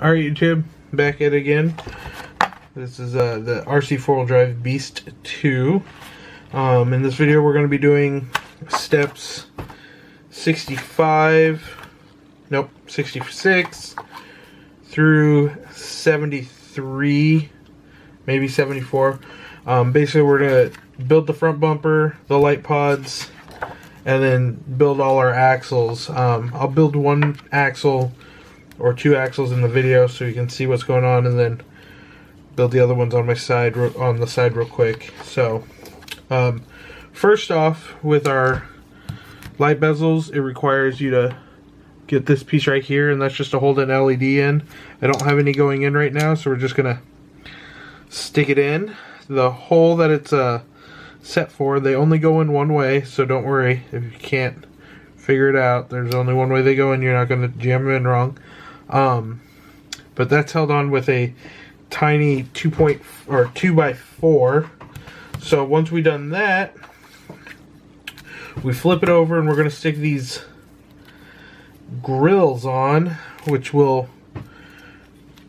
Alright YouTube, back at it again. This is the RC 4-wheel drive Beast 2. In this video we're going to be doing steps 66 through 73, maybe 74. Basically we're going to build the front bumper, the light pods, and then build all our axles. I'll build one axle or two axles in the video so you can see what's going on, and then build the other ones on the side real quick. So first off, with our light bezels, it requires you to get this piece right here, and that's just to hold an LED in. I don't have any going in right now, so we're just gonna stick it in. The hole that it's set for, they only go in one way, so don't worry if you can't figure it out. There's only one way they go in. You're not going to jam them in wrong. But that's held on with a tiny 2x4. So once we've done that, we flip it over and we're going to stick these grills on, which will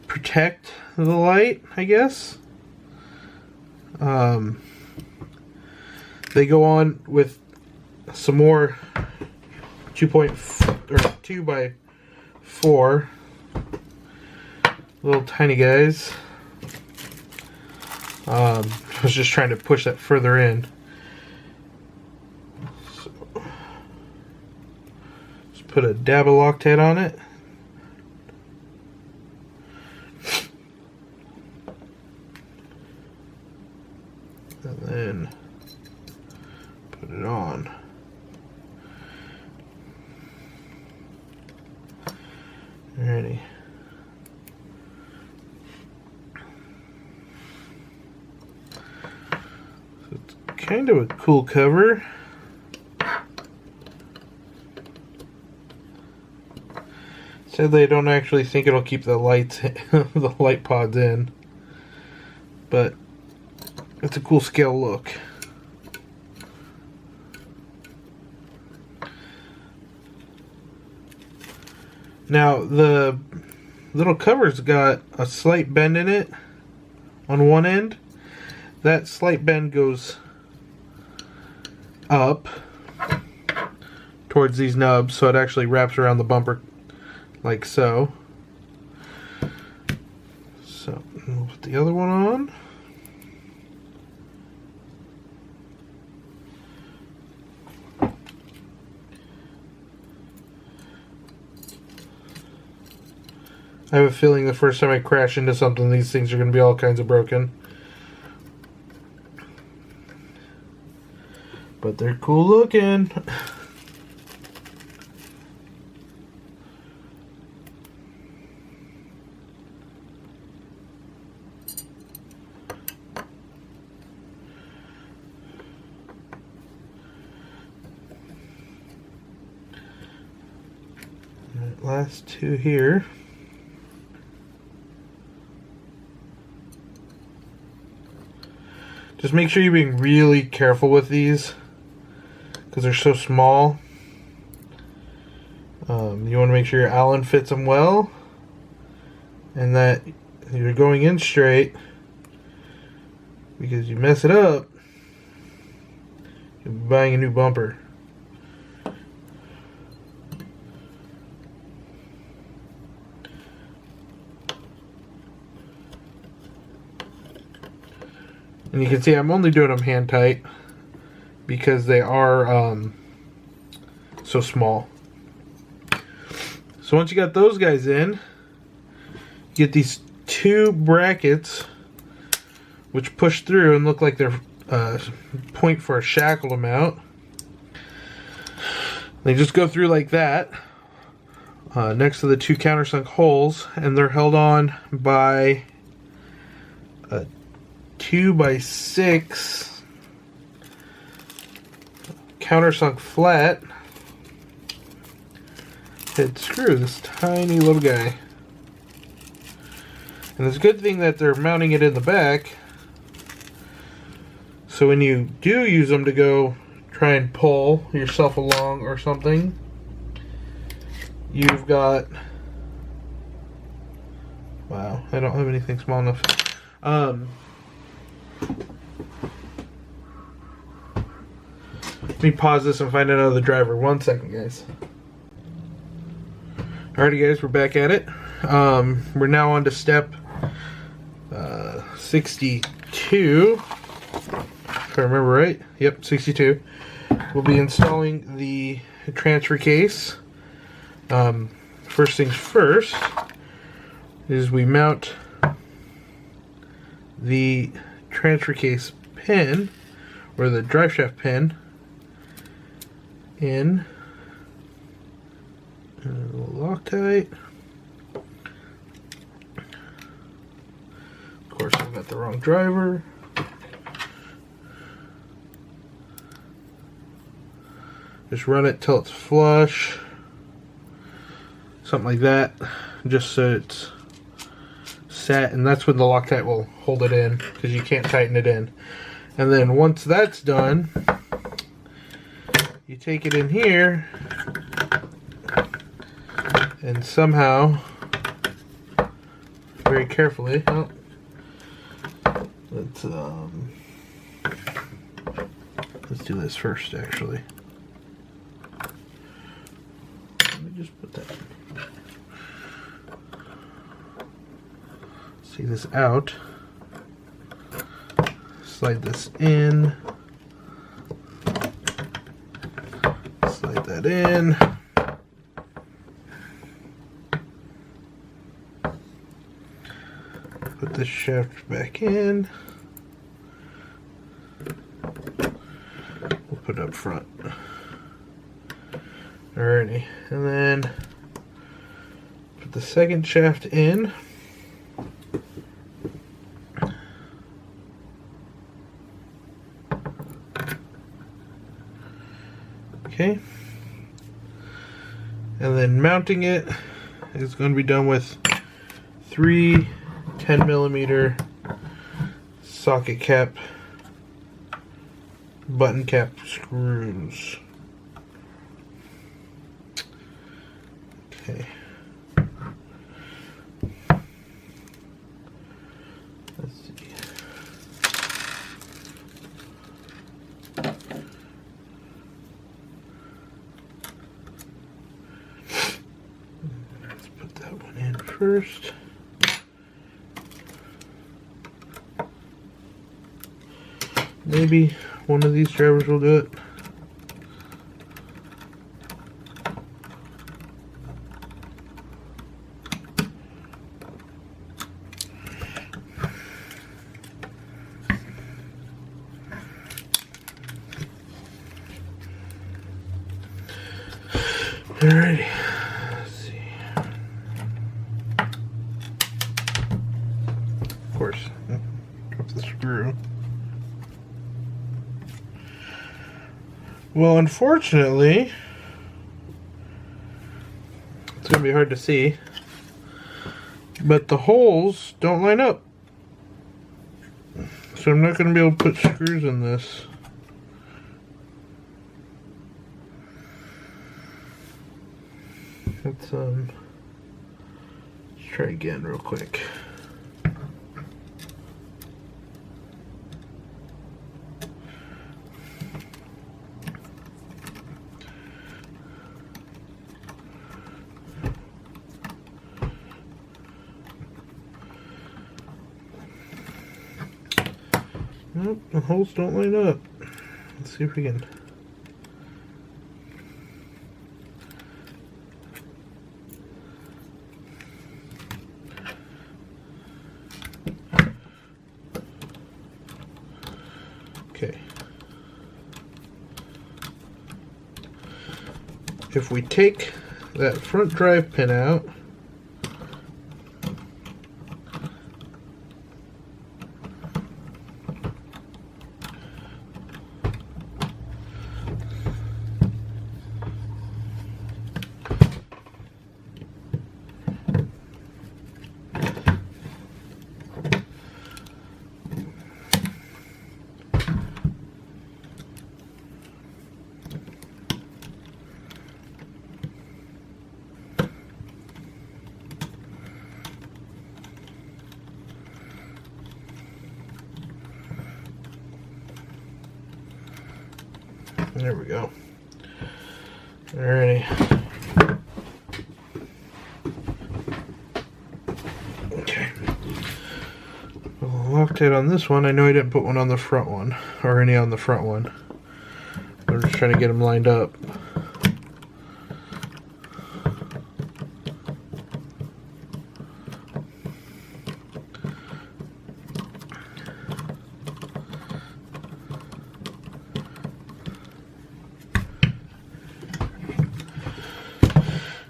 protect the light, I guess. They go on with some more 2x4 little tiny guys. I was just trying to push that further in. So, just put a dab of Loctite on it. And then put it on. Alrighty. So it's kind of a cool cover. Sadly, I don't actually think it'll keep the lights, the light pods in, but it's a cool scale look. Now the little cover's got a slight bend in it on one end. That slight bend goes up towards these nubs, so it actually wraps around the bumper like so. So we'll put the other one on. I have a feeling the first time I crash into something, these things are going to be all kinds of broken. But they're cool looking. Right, last two here. Just make sure you're being really careful with these because they're so small. You want to make sure your Allen fits them well and that you're going in straight, because you mess it up, you'll be buying a new bumper. And you can see I'm only doing them hand tight because they are so small. So once you got those guys in, you get these two brackets which push through and look like they're point for a shackle to mount. They just go through like that next to the two countersunk holes, and they're held on by a 2x6 countersunk flat head screw, this tiny little guy. And it's a good thing that they're mounting it in the back, so when you do use them to go try and pull yourself along or something, you've got Wow, I don't have anything small enough. Let me pause this and find another driver. 1 second, guys. Alrighty, guys, we're back at it. We're now on to step 62. If I remember right. Yep, 62. We'll be installing the transfer case. First things first is we mount the transfer case pin, or the drive shaft pin, in a little Loctite. Of course, I've got the wrong driver. Just run it till it's flush, something like that, just so it's set, and that's when the Loctite will hold it in, because you can't tighten it in. And then once that's done, you take it in here and somehow, very carefully, let's do this first, actually. Let me just put that, see this out, slide this in, slide that in, put this shaft back in, we'll put it up front. Alrighty, and then put the second shaft in. Okay, and then mounting it is going to be done with 3 10mm socket cap button cap screws. Okay. Let's see. Let's put that one in first. Maybe one of these drivers will do it. Alrighty, let's see. Of course, drop the screw. Well, unfortunately, it's going to be hard to see, but the holes don't line up. So I'm not going to be able to put screws in this. Let's try again real quick. Nope, the holes don't line up. Let's see if we can. Okay. If we take that front drive pin out, There we go. Alrighty. Okay. Loctite on this one. I know I didn't put one on the front one, or any on the front one. I'm just trying to get them lined up.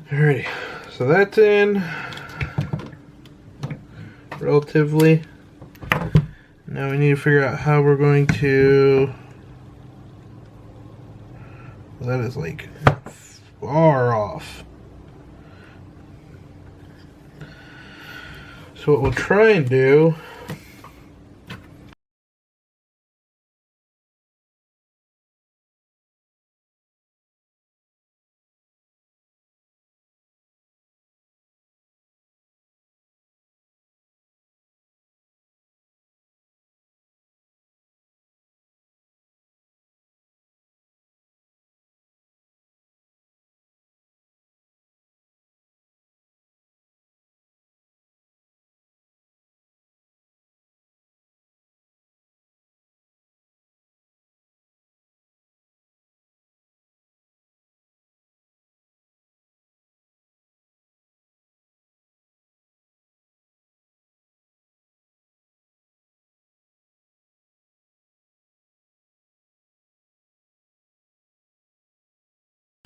Alrighty, so that's in relatively. Now we need to figure out how we're going to. Well, that is like far off. So what we'll try and do.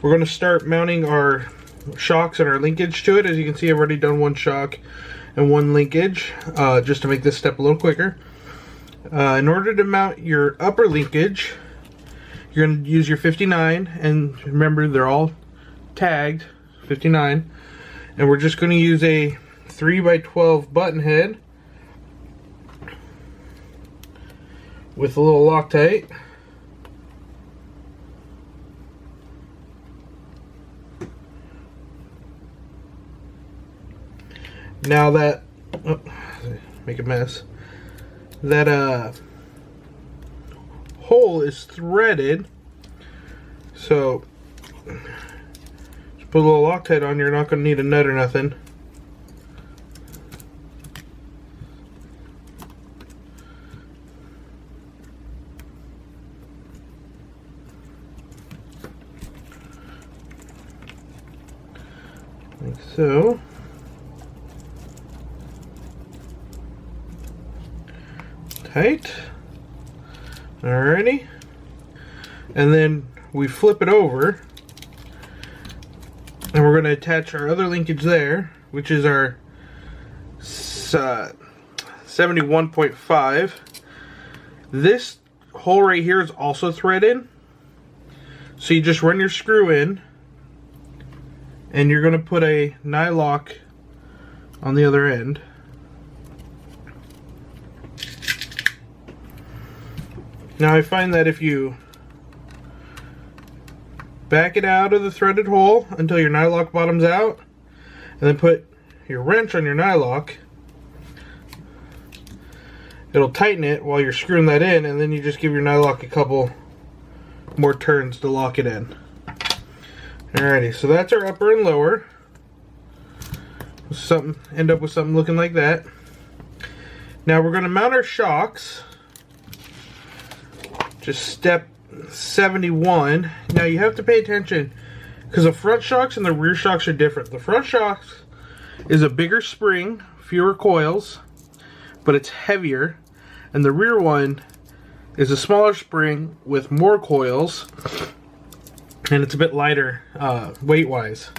We're going to start mounting our shocks and our linkage to it. As you can see, I've already done one shock and one linkage, just to make this step a little quicker. In order to mount your upper linkage, you're going to use your 59, and remember they're all tagged 59, and we're just going to use a 3x12 button head with a little Loctite. Now that, oh, make a mess, that hole is threaded, so just put a little Loctite on. You're not going to need a nut or nothing. Like so. Tight. Alrighty. And then we flip it over, and we're going to attach our other linkage there, which is our 71.5. This hole right here is also threaded, so you just run your screw in, and you're going to put a nylock on the other end. Now I find that if you back it out of the threaded hole until your nylock bottoms out, and then put your wrench on your nylock, it'll tighten it while you're screwing that in, and then you just give your nylock a couple more turns to lock it in. Alrighty, so that's our upper and lower. End up with something looking like that. Now we're going to mount our shocks. Just step 71. Now you have to pay attention, because the front shocks and the rear shocks are different. The front shocks is a bigger spring, fewer coils, but it's heavier. And the rear one is a smaller spring with more coils, and it's a bit lighter weight-wise.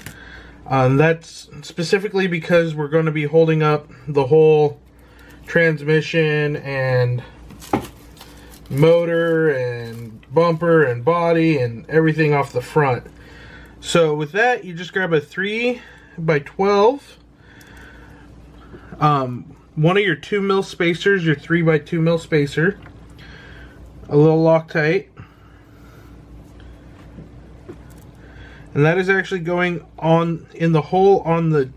That's specifically because we're going to be holding up the whole transmission and motor and bumper and body and everything off the front. So with that, you just grab a 3x12, one of your 2mm spacers, your 3x2mm spacer, a little Loctite, and that is actually going on in the hole on the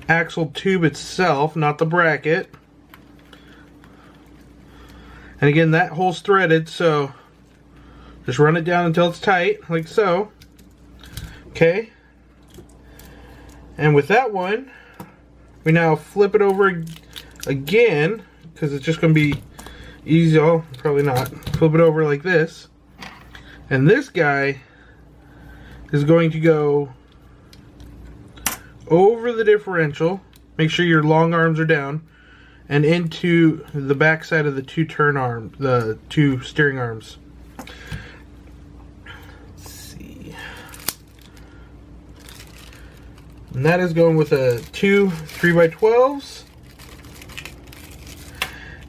axle tube itself, not the bracket. And again, that hole's threaded, so Just run it down until it's tight, like so. Okay. And with that one, we now flip it over again, because it's just going to be easy. Oh, probably not. Flip it over like this. And this guy is going to go over the differential. Make sure your long arms are down. And into the back side of the two steering arms. Let's see. And that is going with two 3x12s.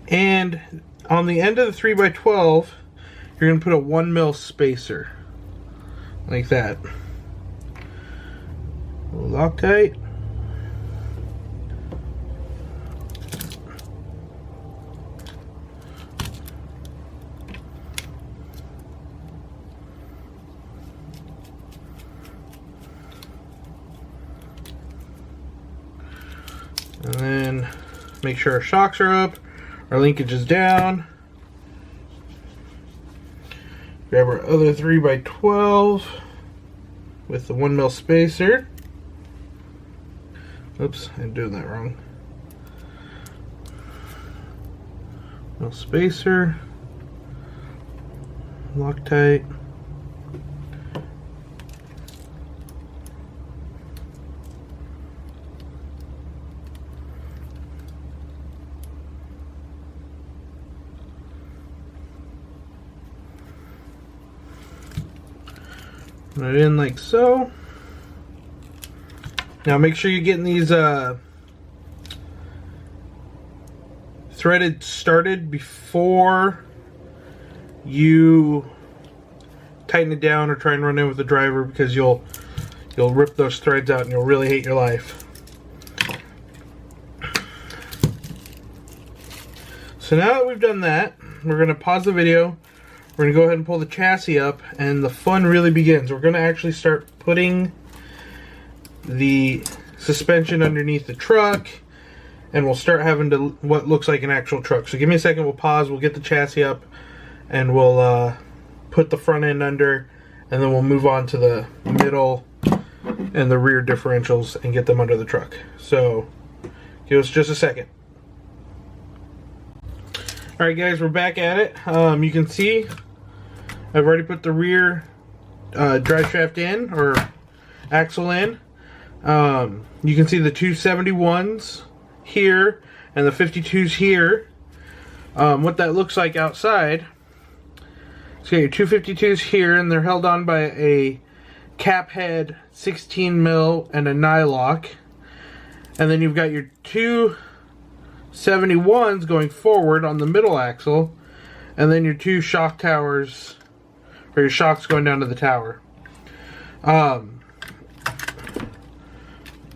And on the end of the 3x12, you're going to put a 1 mil spacer. Like that. Loctite. And then make sure our shocks are up, our linkage is down. Grab our other 3x12 with the 1 mil spacer. Oops, I'm doing that wrong. Mil spacer, Loctite. Put it in like so. Now make sure you're getting these threaded started before you tighten it down or try and run in with the driver, because you'll rip those threads out and you'll really hate your life. So now that we've done that, we're going to pause the video. We're going to go ahead and pull the chassis up, and the fun really begins. We're going to actually start putting the suspension underneath the truck, and we'll start having to what looks like an actual truck. So give me a second, we'll pause, we'll get the chassis up, and we'll put the front end under, and then we'll move on to the middle and the rear differentials and get them under the truck. So give us just a second. Alright guys, we're back at it. You can see I've already put the rear drive shaft in, or axle in. You can see the 271s here and the 52s here. What that looks like outside. So you got your 252s here, and they're held on by a cap head 16 mil and a nylock. And then you've got your 271s going forward on the middle axle, and then your two shock towers, or your shocks going down to the tower.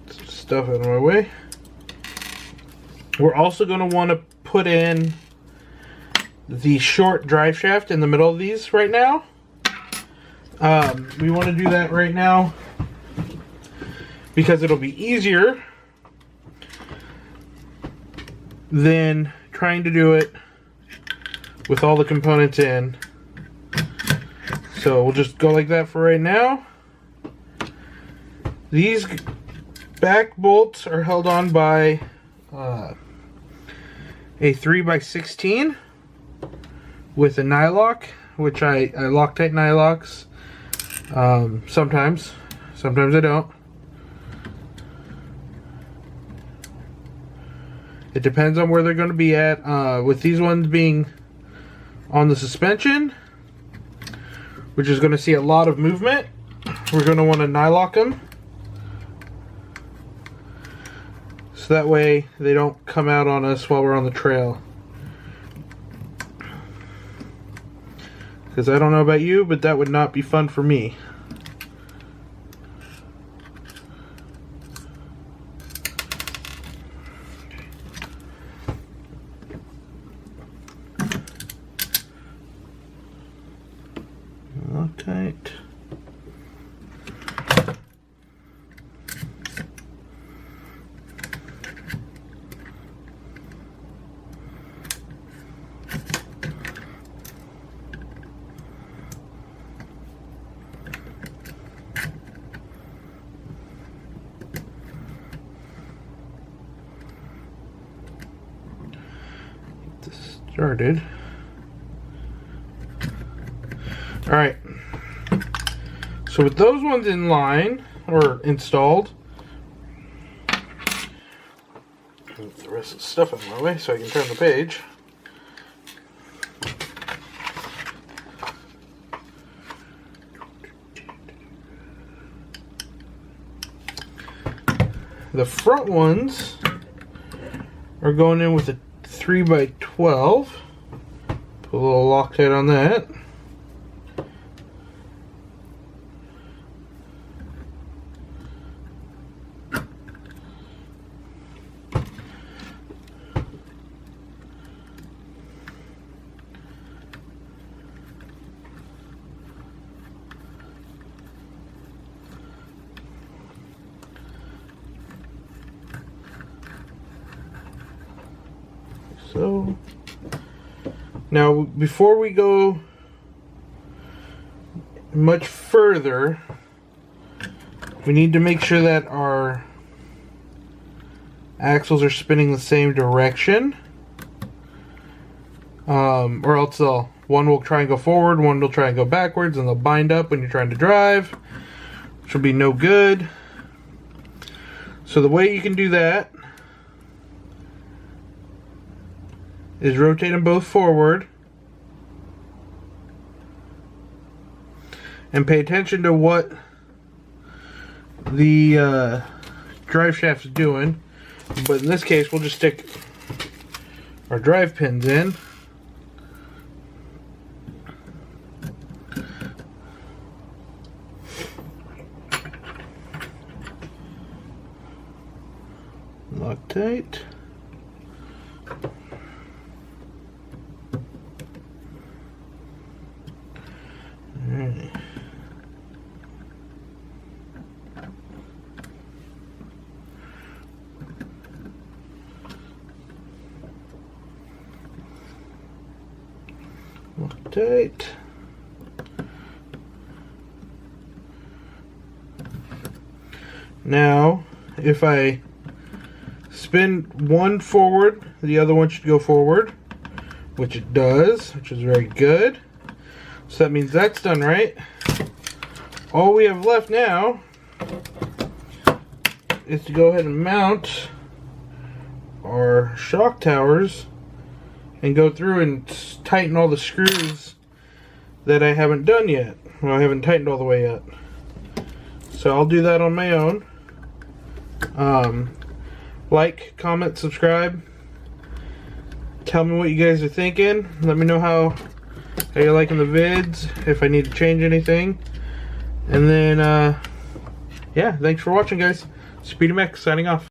Stuff out of my way. We're also going to want to put in the short drive shaft in the middle of these right now. We want to do that right now because it'll be easier than trying to do it with all the components in. So we'll just go like that for right now. These back bolts are held on by a 3x16 with a nylock, which I Loctite nylocks. Sometimes I don't. It depends on where they're going to be at. With these ones being on the suspension, which is going to see a lot of movement, we're going to want to nylock them. So that way they don't come out on us while we're on the trail. Because I don't know about you, but that would not be fun for me. Loctite. started. Alright. So with those ones in line, or installed, move the rest of the stuff out of my way so I can turn the page. The front ones are going in with a 3x12. Put a little Loctite on that. So now before we go much further, we need to make sure that our axles are spinning the same direction, or else one will try and go forward, one will try and go backwards, and they'll bind up when you're trying to drive, which will be no good. So the way you can do that is rotate them both forward and pay attention to what the drive shaft is doing. But in this case, we'll just stick our drive pins in. Loctite. Loctite. Now, if I spin one forward, the other one should go forward, which it does, which is very good. So that means that's done right. All we have left now is to go ahead and mount our shock towers and go through and tighten all the screws that I haven't done yet. Well, I haven't tightened all the way yet. So I'll do that on my own. Like, comment, subscribe. Tell me what you guys are thinking. Let me know how you're liking the vids, if I need to change anything. And then, yeah, thanks for watching, guys. Speedy Mech signing off.